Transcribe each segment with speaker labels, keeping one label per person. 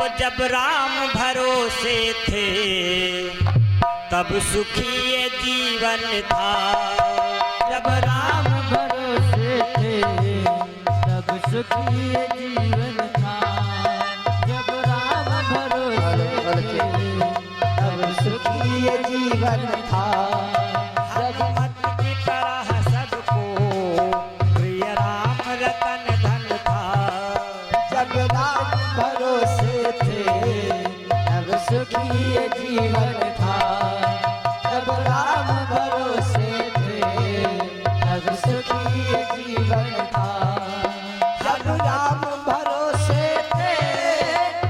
Speaker 1: तो जब राम भरोसे थे तब सुखी ये जीवन था।
Speaker 2: जब राम भरोसे थे तब सुखी ये जीवन था। जब राम भरोसे थे तब सुखी ये जीवन था।
Speaker 1: हनुमत की तरह सबको प्रिय राम रतन धन था।
Speaker 2: जब राम भरोसे थे तब सुखी ये जीवन था। जब राम भरोसे थे तब सुखी ये जीवन था। जब राम भरोसे थे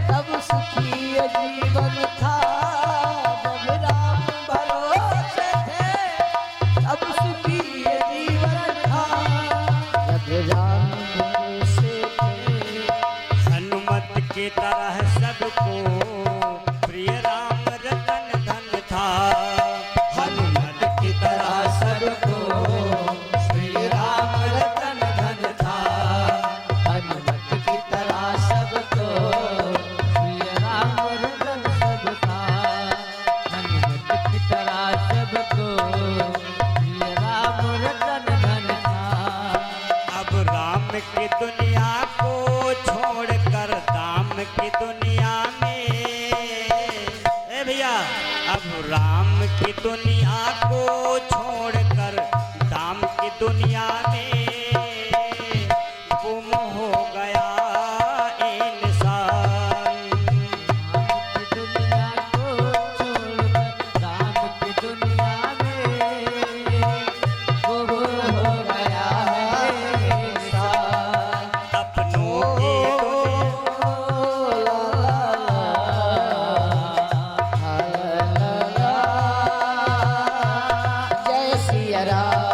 Speaker 2: तब सुखी ये जीवन था। जब राम भरोसे थे तब सुखी ये जीवन था। जब राम भरोसे थे।
Speaker 1: हनुमत की तरह सबको प्रिय राम रतन धन था।
Speaker 2: हनुमत की तरह सबको श्री राम रतन धन था। हनुमत की तरह सबको श्री राम रतन सब था। हनुमत की तरह सबको श्री राम रतन धन था।
Speaker 1: अब राम की दुनिया को छोड़कर दाम की दुनिया में, ए भैया, अब राम की दुनिया को छोड़कर दाम की दुनिया में गुम हो गया इंसान।
Speaker 2: राम की दुनिया को छोड़कर राम की दुनिया में गुम हो गया है इंसान।
Speaker 1: अपनों की
Speaker 2: जय सिया राम,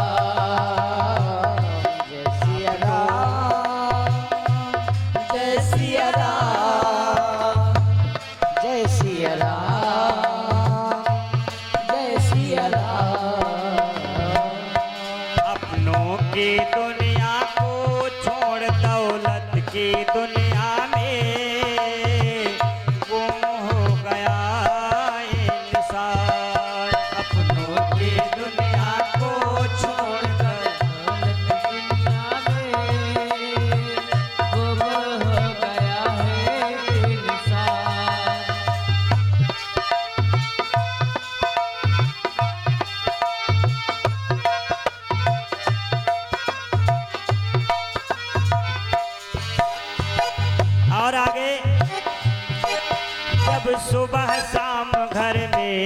Speaker 2: जय सिया राम, जय सिया राम, जय सिया राम, जय सिया राम।
Speaker 1: अपनों की दुनिया को छोड़ दौलत की दुनिया में गुम हो गया इंसान। अपनों की दुनिया को छोड़
Speaker 2: दौलत की दुनिया में गुम हो गया है इंसान।
Speaker 1: और आगे, जब सुबह शाम घर में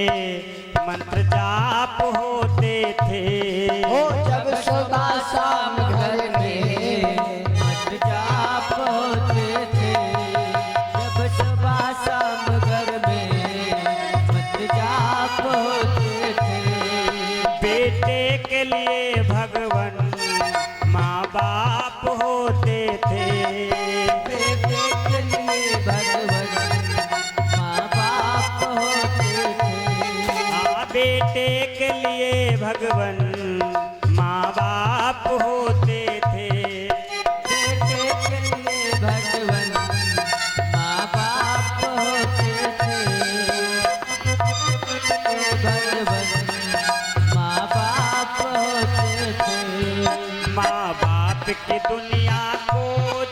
Speaker 1: मंत्र जाप होते थे।
Speaker 2: ओ जब सुबह शाम घर में मंत्र जाप होते थे। जब सुबह शाम घर में मंत्र जाप होते थे।
Speaker 1: बेटे के लिए भगवान माँ बाप होते थे।
Speaker 2: बेटे के लिए भगवान माँ बाप होते थे।
Speaker 1: हाँ, बेटे के लिए भगवान माँ बाप होते थे।
Speaker 2: बेटे के लिए भगवान माँ बाप होते थे। भगवान माँ बाप होते थे।
Speaker 1: माँ बाप की दुनिया को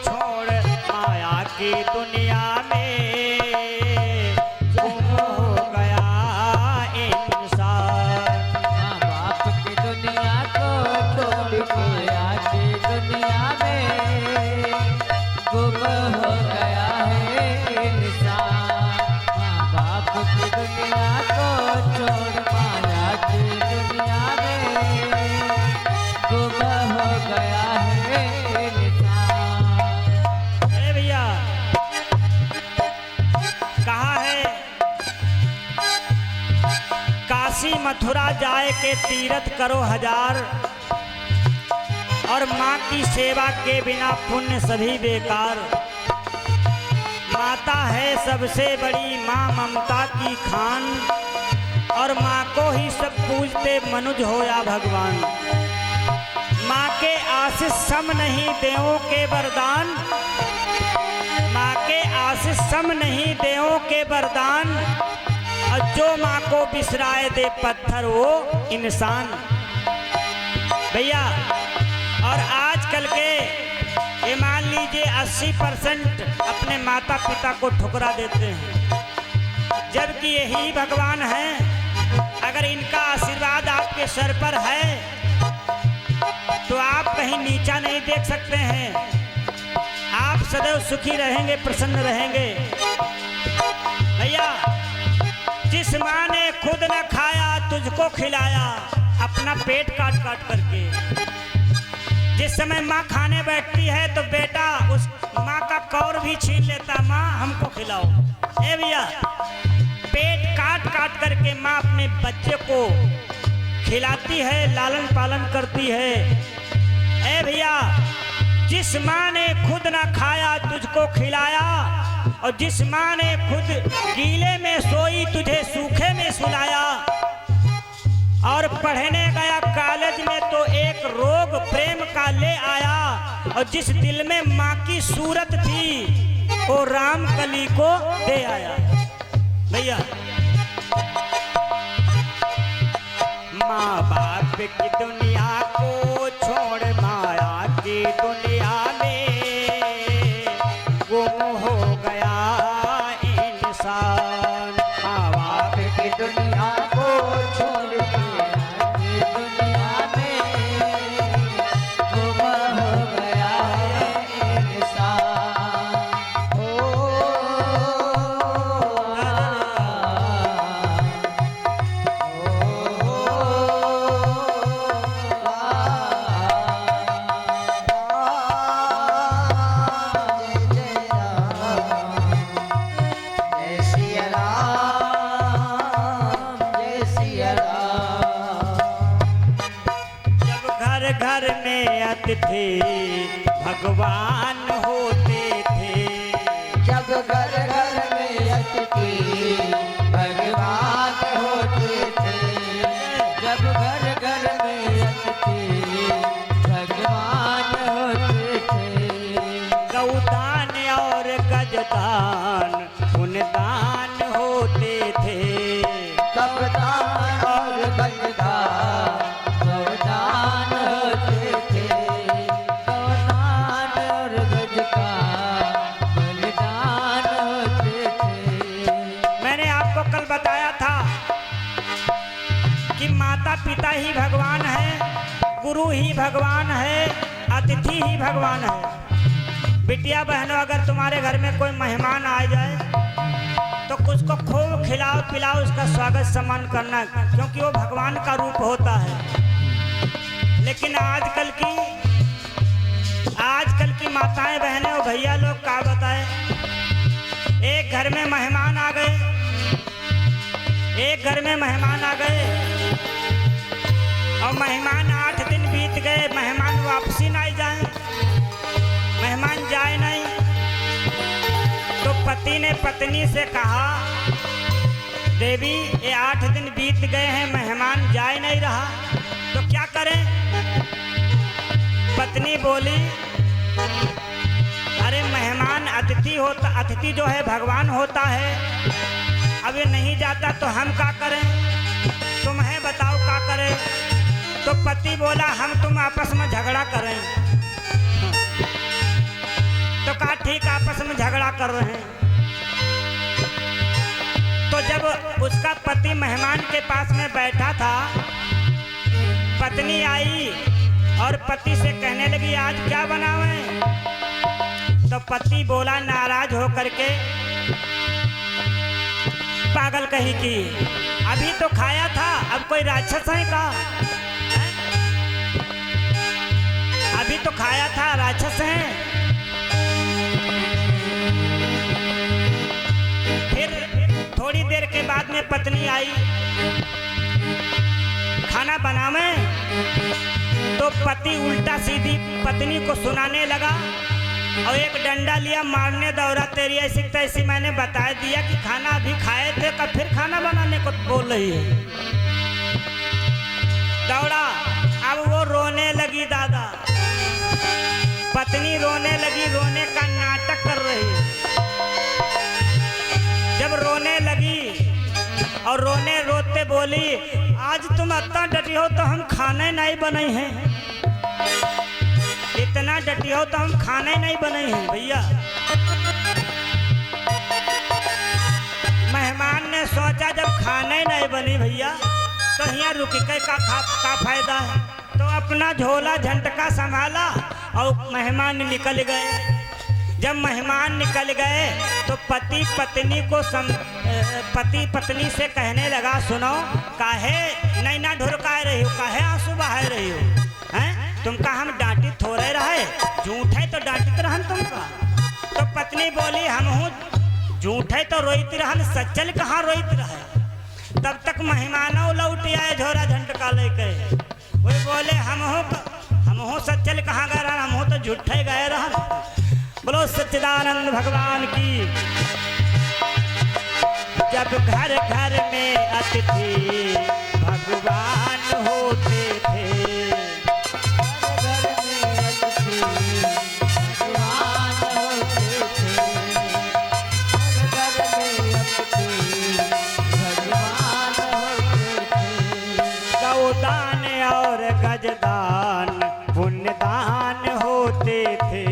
Speaker 1: छोड़ माया की दुनिया में गुम हो गया इंसान।
Speaker 2: माँ बाप की दुनिया को छोड़ माया की दुनिया में गुम हो गया है इंसान। माँ बाप की दुनिया को छोड़ माया की दुनिया में गुम हो गया है इंसान।
Speaker 1: ए भैया, कहा है काशी मथुरा जाए के तीरथ करो हजार, और माँ की सेवा के बिना पुण्य सभी बेकार। माता है सबसे बड़ी माँ ममता की खान, और माँ को ही सब पूजते मनुज हो या भगवान। माँ के आशीष सम नहीं देवों के वरदान, माँ के आशीष सम नहीं देवों के वरदान, और जो माँ को बिसराए दे पत्थर वो इंसान। भैया और आजकल के ये मान लीजिए 80% अपने माता पिता को ठुकरा देते हैं, जबकि यही भगवान है। अगर इनका आशीर्वाद आपके सर पर है तो आप कहीं नीचा नहीं देख सकते हैं, आप सदैव सुखी रहेंगे, प्रसन्न रहेंगे। भैया जिस माँ ने खुद न खाया तुझको खिलाया, अपना पेट काट काट करके, जिस समय माँ खाने बैठती है तो बेटा उस माँ का कौर भी छीन लेता, माँ हमको खिलाओ। ए भैया पेट काट काट करके माँ अपने बच्चे को खिलाती है, लालन पालन करती है। ए भैया जिस माँ ने खुद ना खाया तुझको खिलाया, और जिस माँ ने खुद गीले में सोई तुझे सूखे में सुलाया, और पढ़ने गया कॉलेज में तो एक रोग प्रेम का ले आया, और जिस दिल में माँ की सूरत थी वो राम कली को दे आया। भैया माँ बाप की दुनिया को छोड़ माया की दुनिया में गुम हो गया इंसान। माँ बाप
Speaker 2: की दुनिया को छोड़ के दुनिया में गुम हो गया है इंसान।
Speaker 1: घर में अतिथि भगवान होते थे,
Speaker 2: जब घर घर में अतिथि भगवान होते थे, जब घर घर में अतिथि भगवान होते थे।
Speaker 1: गौदान और गजदान पुण्यदान होते थे,
Speaker 2: गौदान और गजदान गौदान होते थे, गौदान और गज का बलिदान होते थे।
Speaker 1: मैंने आपको कल बताया था कि माता पिता ही भगवान है, गुरु ही भगवान है, अतिथि ही भगवान है। बिटिया बहनों अगर तुम्हारे घर में कोई मेहमान आ जाए तो उसको खूब खिलाओ पिलाओ, उसका स्वागत सम्मान करना, क्योंकि वो भगवान का रूप होता है। लेकिन आजकल की माताएं बहनें और भैया लोग क्या बताएं, एक घर में मेहमान आ गए, एक घर में मेहमान आ गए और मेहमान 8 दिन बीत गए, मेहमान वापसी नहीं जाए, मेहमान जाए नहीं, तो पति ने पत्नी से कहा देवी ये 8 दिन बीत गए हैं, मेहमान जाए नहीं रहा, तो क्या करें। पत्नी बोली अरे मेहमान अतिथि जो है भगवान होता है, अब ये नहीं जाता तो हम क्या करें, तुम्हें बताओ क्या करें। तो पति बोला हम तुम आपस में झगड़ा करें। तो कहा ठीक आपस में झगड़ा कर रहे हैं। तो जब उसका पति मेहमान के पास में बैठा था, पत्नी आई और पति से कहने लगी आज क्या बनावे। तो पति बोला नाराज हो करके पागल कहीं की, अभी तो खाया था, अब कोई राक्षस है का, अभी तो खाया था, राक्षस है। फिर थोड़ी देर के बाद में पत्नी आई खाना बनावे, तो पति उल्टा सीधी पत्नी को सुनाने लगा और एक डंडा लिया, मारने दौड़ा, तेरी ऐसी तैसी मैंने बता दिया कि खाना अभी खाए थे, कब फिर खाना बनाने को बोल रही है। दौड़ा, अब वो रोने लगी, दादा पत्नी रोने लगी, रोने का नाटक कर रही है। बोली आज तुम इतना डटी हो तो हम खाने नहीं बने हैं, इतना डटी हो तो हम खाने नहीं बने हैं भैया। मेहमान ने सोचा जब खाने नहीं बनी भैया तो यहाँ रुक के का फायदा है, तो अपना झोला झंटका संभाला और मेहमान निकल गए। जब मेहमान निकल गए तो पति पत्नी से कहने लगा सुनो काहे नैना ढुरकाए रही हो, काहे आंसू बहाए रही हो, हैं तुमका हम डांटी थोड़े रहे, झूठ है तो डांटित रहन तुमका। तो पत्नी बोली हम हूँ झूठ है तो रोईत रहन, सच्चल कहाँ रोईत रहे। तब तक मेहमानों लौट आए झोरा झंटका लेके, वही बोले हम हूँ सच्चल कहाँ गए रहन, हम हूँ तो झूठे गए रहन। बोलो सच्चिदानंद भगवान की। जब घर घर में अतिथि भगवान होते थे,
Speaker 2: घर में अतिथि भगवान होते थे, घर में अतिथि भगवान होते थे।
Speaker 1: गौदान और गजदान पुण्यदान होते थे।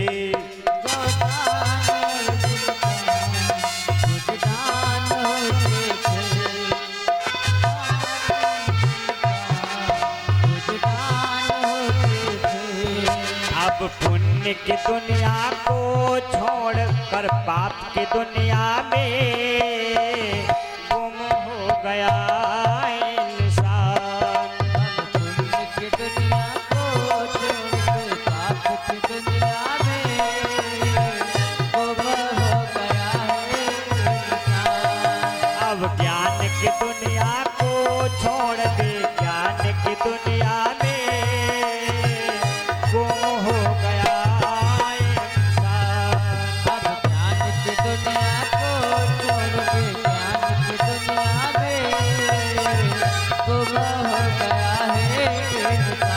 Speaker 1: अब पुण्य की दुनिया को छोड़ कर पाप की दुनिया में गुम हो गया इंसान।
Speaker 2: पुण्य की दुनिया को छोड़ पाप की दुनिया में गुम हो गया है इंसान।
Speaker 1: अब ज्ञान की दुनिया को छोड़ दे, ज्ञान की दुनिया में गुम हो गया इंसान।
Speaker 2: अब ज्ञान की दुनिया को छोड़ के ज्ञान की दुनिया में गुम हो गया है इंसान।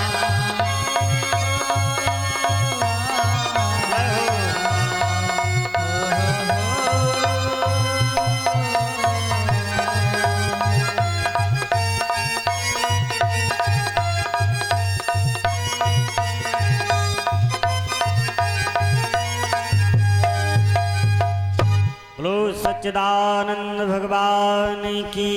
Speaker 1: बोलो सच्चिदानंद भगवान की।